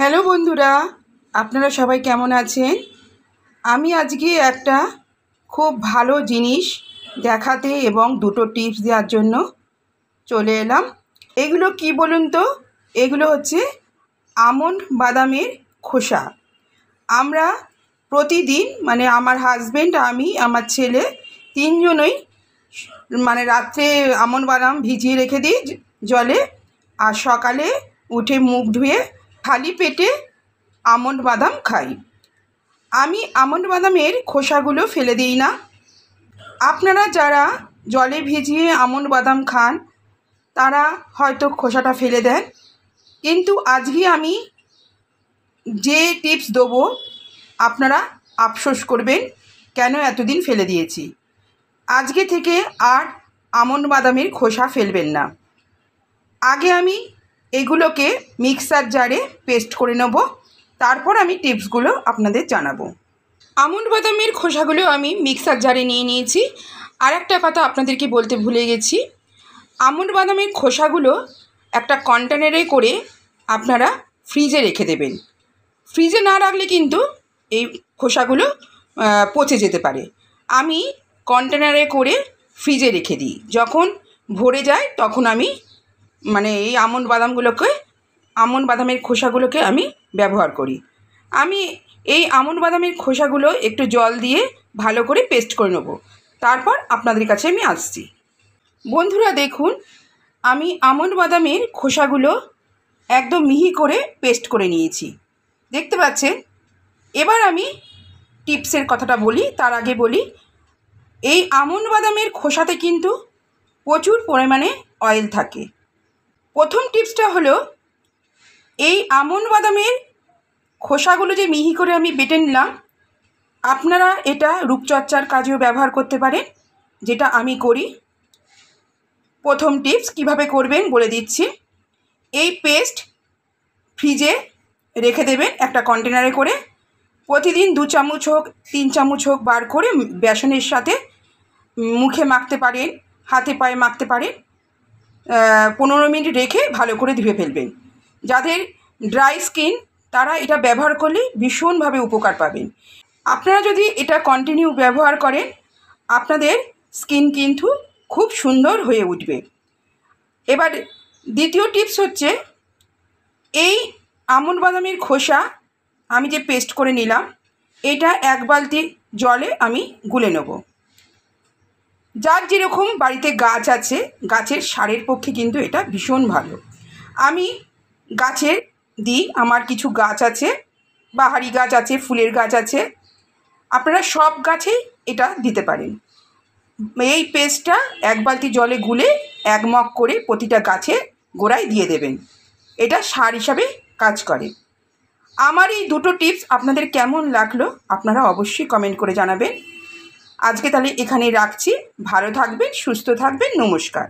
Hello বন্ধুরা, আপনারা সবাই কেমন আছেন? আমি আজকে একটা খুব ভালো জিনিস দেখাতে এবং দুটো টিপস দেওয়ার জন্য চলে এলাম। এগুলো কি বলুন তো? এগুলো হচ্ছে আমন্ড বাদামের খোসা। আমরা প্রতিদিন আমার হাজব্যান্ড, আমি, আমার ছেলে তিনজনই রাত্রে আমন্ড বাদাম ভিজিয়ে রেখে দিই জলে, আর সকালে উঠে মুখ ধুয়ে খালি পেটে আমন্ড বাদাম খাই। আমি আমন্ড বাদামের খোসাগুলো ফেলে দিই না। আপনারা যারা জলে ভিজিয়ে আমন্ড বাদাম খান তারা হয়তো খোসাটা ফেলে দেন, কিন্তু আজকে আমি যে টিপস দেবো আপনারা আফসোস করবেন কেন এতদিন ফেলে দিয়েছি। আজকে থেকে আর আমন্ড বাদামের খোসা ফেলবেন না। আগে আমি এগুলোকে মিক্সার জারে পেস্ট করে নেব, তারপর আমি টিপসগুলো আপনাদের জানাবো। আমন্ড বাদামের খোসাগুলো আমি মিক্সার জারে নিয়ে নিয়েছি। আর একটা কথা আপনাদেরকে বলতে ভুলে গেছি, আমন্ড বাদামের খোসাগুলো একটা কন্টেনারে করে আপনারা ফ্রিজে রেখে দেবেন। ফ্রিজে না রাখলে কিন্তু এই খোসাগুলো পচে যেতে পারে। আমি কন্টেনারে করে ফ্রিজে রেখে দিই, যখন ভরে যায় তখন আমি এই আমন্ড বাদামের খোসাগুলোকে আমি ব্যবহার করি। আমি এই আমন্ড বাদামের খোসাগুলো একটু জল দিয়ে ভালো করে পেস্ট করে নেব, তারপর আপনাদের কাছে আমি আসছি। বন্ধুরা দেখুন, আমি আমন্ড বাদামের খোসাগুলো একদম মিহি করে পেস্ট করে নিয়েছি, দেখতে পাচ্ছেন। এবার আমি টিপসের কথাটা বলি, তার আগে বলি এই আমন্ড বাদামের খোসাতে কিন্তু প্রচুর পরিমাণে অয়েল থাকে। প্রথম টিপসটা হলো, এই আমন্ড বাদামের খোসাগুলো যে মিহি করে আমি বেটে নিলাম, আপনারা এটা রূপচর্চার কাজেও ব্যবহার করতে পারেন, যেটা আমি করি। প্রথম টিপস কিভাবে করবেন বলে দিচ্ছি। এই পেস্ট ফ্রিজে রেখে দেবেন একটা কন্টেনারে করে। প্রতিদিন 2 চামচ হোক 3 চামচ হোক বার করে বেসনের সাথে মুখে মাখতে পারেন, হাতে পায়ে মাখতে পারেন। 15 মিনিট রেখে ভালো করে ধুয়ে ফেলবেন। যাদের ড্রাই স্কিন তারা এটা ব্যবহার করলে ভীষণভাবে উপকার পাবেন। আপনারা যদি এটা কন্টিনিউ ব্যবহার করেন আপনাদের স্কিন কিন্তু খুব সুন্দর হয়ে উঠবে। এবার দ্বিতীয় টিপস হচ্ছে, এই আমন্ড বাদামের খোসা আমি যে পেস্ট করে নিলাম এটা 1 বালতি জলে আমি গুলে নেব। যার যেরকম বাড়িতে গাছ আছে, গাছের সারের পক্ষে কিন্তু এটা ভীষণ ভালো। আমি গাছে দিই, আমার কিছু গাছ আছে, বাহারি গাছ আছে, ফুলের গাছ আছে, আপনারা সব গাছেই এটা দিতে পারেন। এই পেস্টটা 1 বালতি জলে গুলে 1 মগ করে প্রতিটা গাছে গোড়ায় দিয়ে দেবেন। এটা সার হিসাবে কাজ করে। আমার এই দুটো টিপস আপনাদের কেমন লাগলো আপনারা অবশ্যই কমেন্ট করে জানাবেন। আজকে তাহলে এখানেই রাখছি। ভালো থাকবেন, সুস্থ থাকবেন, নমস্কার।